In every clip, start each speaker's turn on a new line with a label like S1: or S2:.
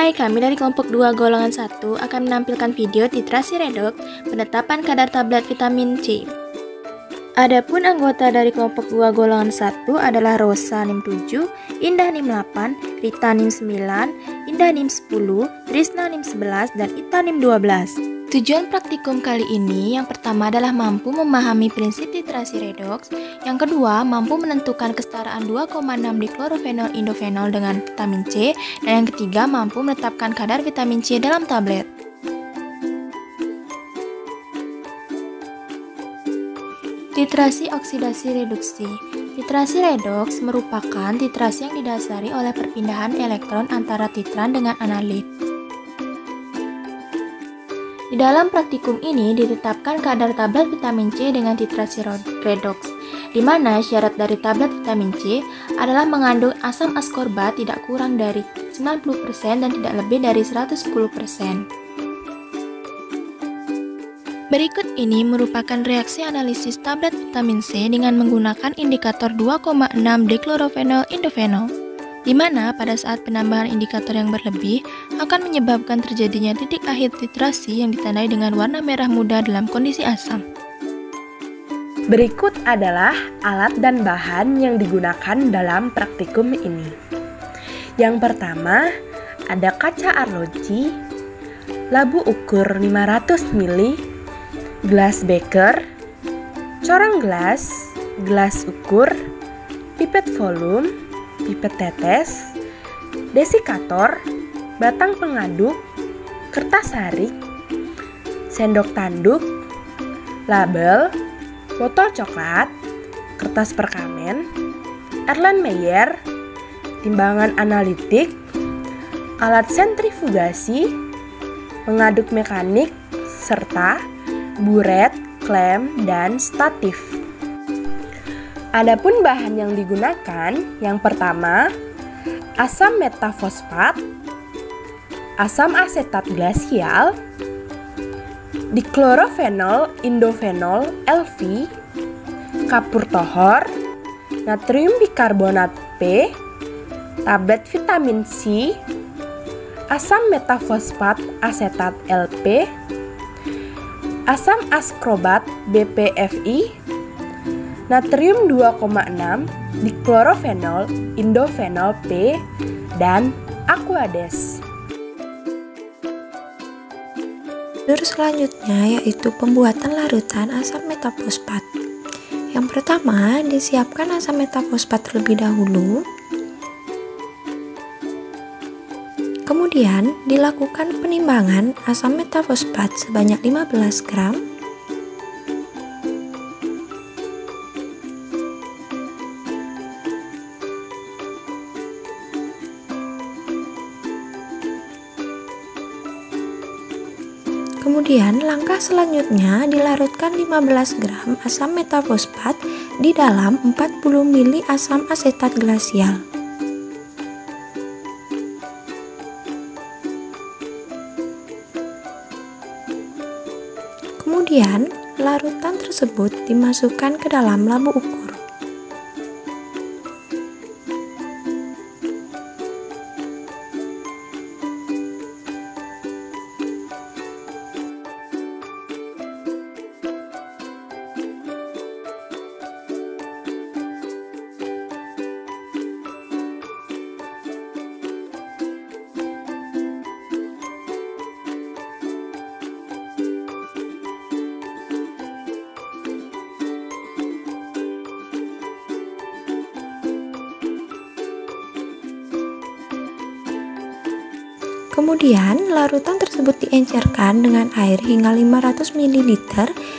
S1: Hai, kami dari kelompok 2 golongan 1 akan menampilkan video titrasi redoks penetapan kadar tablet vitamin C. Adapun anggota dari kelompok 2 golongan 1 adalah Rosa NIM 7, Indah NIM 8, Rita NIM 9, Indah NIM 10, Trisna NIM 11, dan Ita NIM 12. Tujuan praktikum kali ini yang pertama adalah mampu memahami prinsip titrasi redoks, yang kedua mampu menentukan kesetaraan 2,6 diklorofenol indofenol dengan vitamin C, dan yang ketiga mampu menetapkan kadar vitamin C dalam tablet. Titrasi oksidasi reduksi. Titrasi redoks merupakan titrasi yang didasari oleh perpindahan elektron antara titran dengan analit. Di dalam praktikum ini ditetapkan kadar tablet vitamin C dengan titrasi redoks, di mana syarat dari tablet vitamin C adalah mengandung asam askorbat tidak kurang dari 90% dan tidak lebih dari 110%. Berikut ini merupakan reaksi analisis tablet vitamin C dengan menggunakan indikator 2,6 diklorofenol indofenol, di mana pada saat penambahan indikator yang berlebih akan menyebabkan terjadinya titik akhir titrasi yang ditandai dengan warna merah muda dalam kondisi asam.
S2: Berikut adalah alat dan bahan yang digunakan dalam praktikum ini. Yang pertama, ada kaca arloji, labu ukur 500 ml, gelas beker, corong gelas, gelas ukur, pipet volume, pipet tetes, desikator, batang pengaduk, kertas harik, sendok tanduk, label, botol coklat, kertas perkamen, Erlenmeyer, timbangan analitik, alat sentrifugasi, pengaduk mekanik, serta buret, klem, dan statif. Adapun bahan yang digunakan, yang pertama, asam metafosfat, asam asetat glasial, diklorofenol indofenol LV, kapur tohor, natrium bikarbonat P, tablet vitamin C, asam metafosfat asetat LP, asam askorbat BPFI, natrium 2,6 diklorofenol indofenol P, dan Aquades.
S3: Prosedur selanjutnya yaitu pembuatan larutan asam metafosfat. Yang pertama, disiapkan asam metafosfat terlebih dahulu. Kemudian dilakukan penimbangan asam metafosfat sebanyak 15 gram. Kemudian langkah selanjutnya dilarutkan 15 gram asam metafosfat di dalam 40 ml asam asetat glasial. Kemudian larutan tersebut dimasukkan ke dalam labu ukur. Kemudian larutan tersebut diencerkan dengan air hingga 500 ml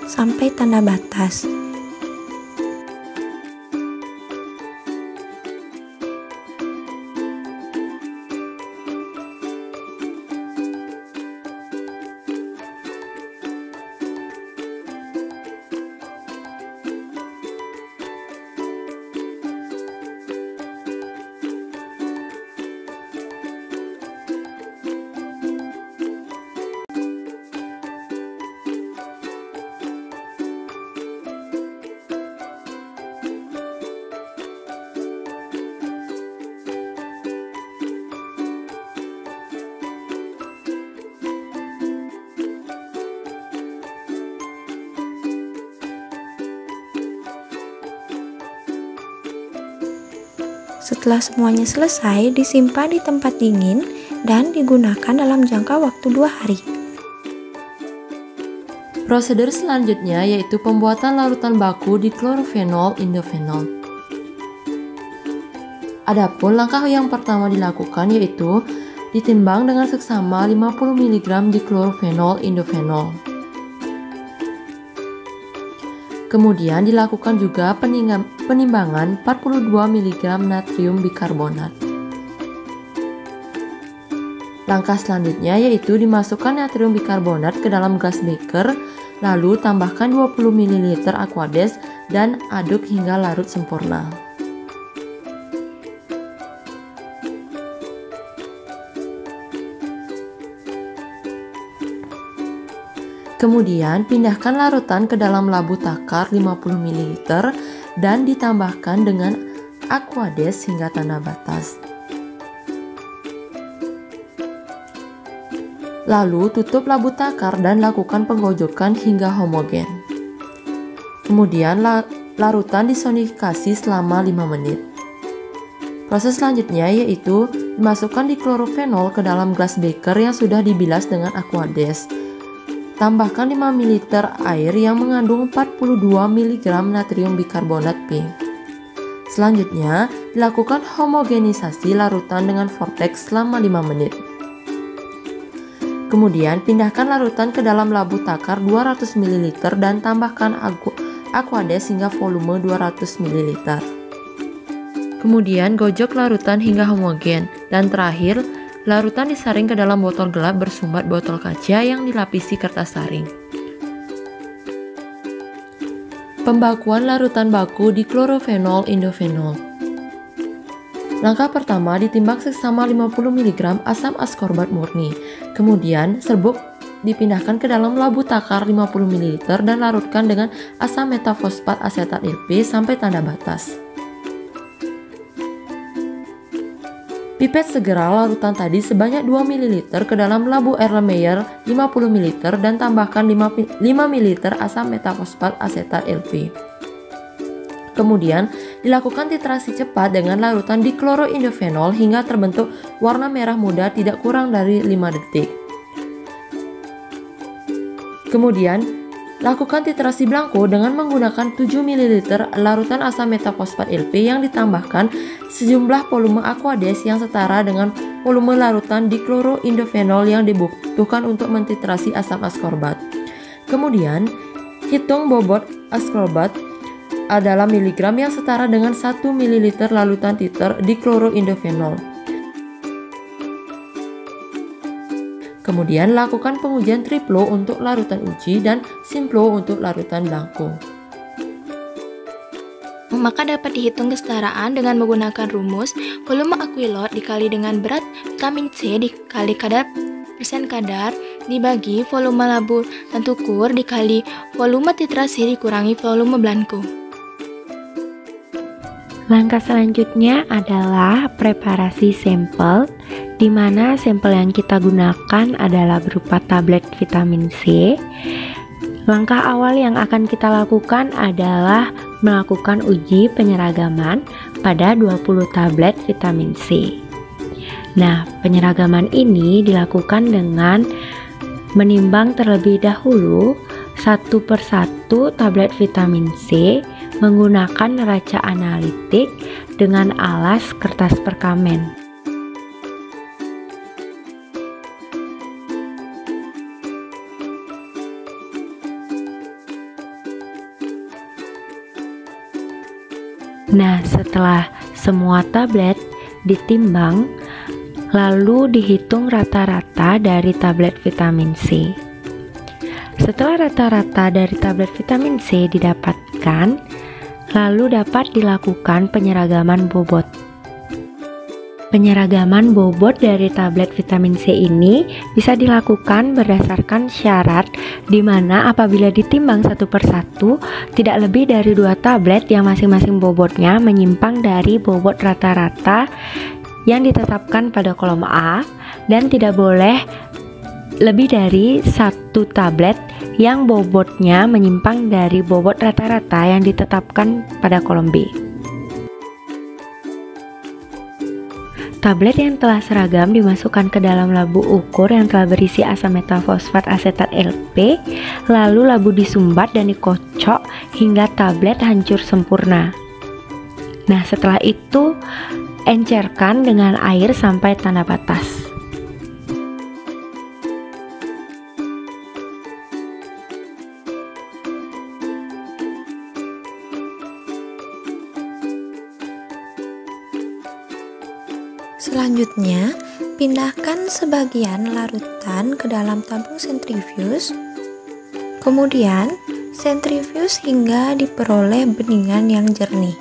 S3: sampai tanda batas. Setelah semuanya selesai, disimpan di tempat dingin dan digunakan dalam jangka waktu 2 hari.
S4: Prosedur selanjutnya yaitu pembuatan larutan baku di klorofenol indofenol. Adapun langkah yang pertama dilakukan yaitu ditimbang dengan seksama 50 mg di klorofenol indofenol. Kemudian dilakukan juga penimbangan 42 mg natrium bikarbonat. Langkah selanjutnya yaitu dimasukkan natrium bikarbonat ke dalam gelas beker, lalu tambahkan 20 ml Aquades dan aduk hingga larut sempurna. Kemudian pindahkan larutan ke dalam labu takar 50 ml dan ditambahkan dengan Aquades hingga tanda batas. Lalu tutup labu takar dan lakukan penggojokan hingga homogen. Kemudian larutan disonifikasi selama 5 menit. Proses selanjutnya yaitu dimasukkan di klorofenol ke dalam gelas beker yang sudah dibilas dengan Aquades. Tambahkan 5 ml air yang mengandung 42 mg natrium bikarbonat P. Selanjutnya, dilakukan homogenisasi larutan dengan vortex selama 5 menit. Kemudian, pindahkan larutan ke dalam labu takar 200 ml dan tambahkan Aquades hingga volume 200 ml. Kemudian, gojok larutan hingga homogen. Dan terakhir, larutan disaring ke dalam botol gelap bersumbat botol kaca yang dilapisi kertas saring. Pembakuan larutan baku di klorofenol indofenol. Langkah pertama, ditimbang seksama 50 mg asam askorbat murni. Kemudian, serbuk dipindahkan ke dalam labu takar 50 ml dan larutkan dengan asam metafosfat asetat LP sampai tanda batas. Pipet segera larutan tadi sebanyak 2 ml ke dalam labu Erlenmeyer 50 ml dan tambahkan 5 ml asam metafosfat asetat LP. Kemudian, dilakukan titrasi cepat dengan larutan dikloroindofenol hingga terbentuk warna merah muda tidak kurang dari 5 detik. Kemudian, lakukan titrasi blanko dengan menggunakan 7 ml larutan asam metafosfat LP yang ditambahkan sejumlah volume Aquades yang setara dengan volume larutan dikloroindofenol yang dibutuhkan untuk mentitrasi asam askorbat. Kemudian, hitung bobot askorbat adalah miligram yang setara dengan 1 ml larutan titer dikloroindofenol. Kemudian lakukan pengujian triplo untuk larutan uji dan simplo untuk larutan blanko.
S1: Maka dapat dihitung kesetaraan dengan menggunakan rumus volume aquilot dikali dengan berat vitamin C dikali kadar persen kadar dibagi volume labu tentukur dikali volume titrasi dikurangi volume blanko.
S5: Langkah selanjutnya adalah preparasi sampel, di mana sampel yang kita gunakan adalah berupa tablet vitamin C. Langkah awal yang akan kita lakukan adalah melakukan uji penyeragaman pada 20 tablet vitamin C. Nah, penyeragaman ini dilakukan dengan menimbang terlebih dahulu satu persatu tablet vitamin C menggunakan neraca analitik dengan alas kertas perkamen. Nah, setelah semua tablet ditimbang, lalu dihitung rata-rata dari tablet vitamin C. Setelah rata-rata dari tablet vitamin C didapatkan, lalu dapat dilakukan penyeragaman bobot. Penyeragaman bobot dari tablet vitamin C ini bisa dilakukan berdasarkan syarat di mana apabila ditimbang satu persatu tidak lebih dari 2 tablet yang masing-masing bobotnya menyimpang dari bobot rata-rata yang ditetapkan pada kolom A dan tidak boleh lebih dari 1 tablet yang bobotnya menyimpang dari bobot rata-rata yang ditetapkan pada kolom B. Tablet yang telah seragam dimasukkan ke dalam labu ukur yang telah berisi asam metafosfat asetat LP, lalu labu disumbat dan dikocok hingga tablet hancur sempurna. Nah, setelah itu encerkan dengan air sampai tanda batas.
S3: Selanjutnya, pindahkan sebagian larutan ke dalam tabung sentrifuge. Kemudian, sentrifuge hingga diperoleh beningan yang jernih.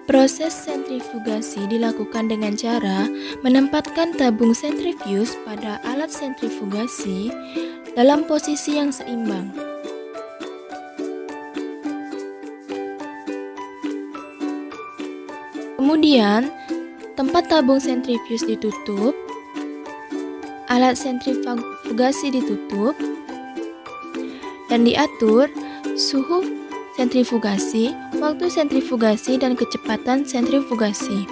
S1: Proses sentrifugasi dilakukan dengan cara menempatkan tabung sentrifuge pada alat sentrifugasi dalam posisi yang seimbang. Kemudian, tempat tabung sentrifuge ditutup, alat sentrifugasi ditutup, dan diatur suhu sentrifugasi, waktu sentrifugasi, dan kecepatan sentrifugasi.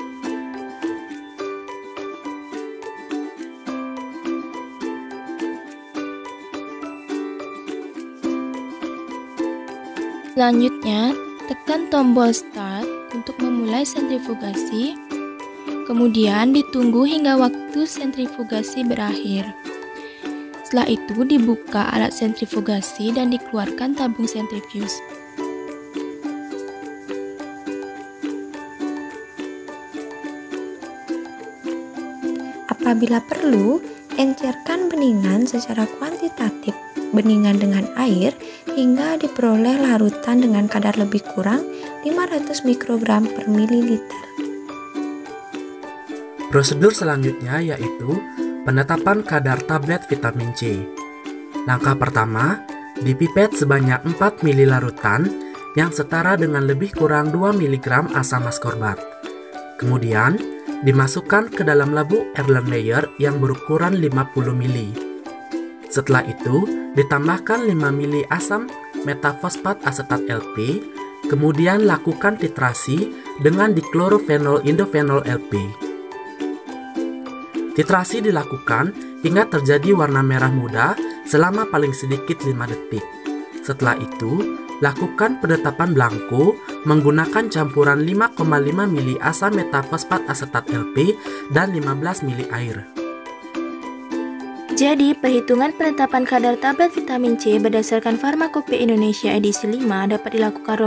S1: Selanjutnya, tekan tombol start untuk memulai sentrifugasi. Kemudian ditunggu hingga waktu sentrifugasi berakhir. Setelah itu dibuka alat sentrifugasi dan dikeluarkan tabung sentrifuge.
S3: Apabila perlu, encerkan beningan secara kuantitatif, beningan dengan air, hingga diperoleh larutan dengan kadar lebih kurang 500 mikrogram per mililiter.
S6: Prosedur selanjutnya yaitu penetapan kadar tablet vitamin C. Langkah pertama, dipipet sebanyak 4 ml larutan yang setara dengan lebih kurang 2 mg asam askorbat. Kemudian, dimasukkan ke dalam labu Erlenmeyer yang berukuran 50 ml. Setelah itu, ditambahkan 5 ml asam metafosfat asetat LP, kemudian lakukan titrasi dengan diklorofenol indofenol LP. Titrasi dilakukan hingga terjadi warna merah muda selama paling sedikit 5 detik. Setelah itu, lakukan penetapan belangko menggunakan campuran 5,5 ml asam metafosfat asetat LP dan 15 ml air.
S1: Jadi, perhitungan penetapan kadar tablet vitamin C berdasarkan Farmakope Indonesia edisi 5 dapat dilakukan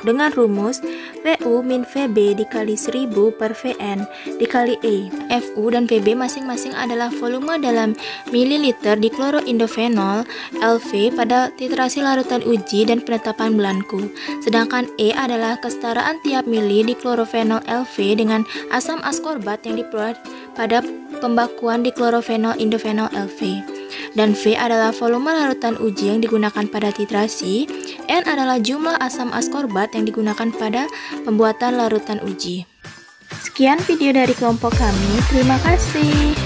S1: dengan rumus VU min VB dikali 1000 per VN dikali E. FU dan VB masing-masing adalah volume dalam mililiter dikloroindofenol LV pada titrasi larutan uji dan penetapan belangko. Sedangkan E adalah kesetaraan tiap mili diklorofenol LV dengan asam askorbat yang diperoleh pada pembakuan diklorofenol indofenol LV. Dan V adalah volume larutan uji yang digunakan pada titrasi. N adalah jumlah asam askorbat yang digunakan pada pembuatan larutan uji. Sekian video dari kelompok kami, terima kasih.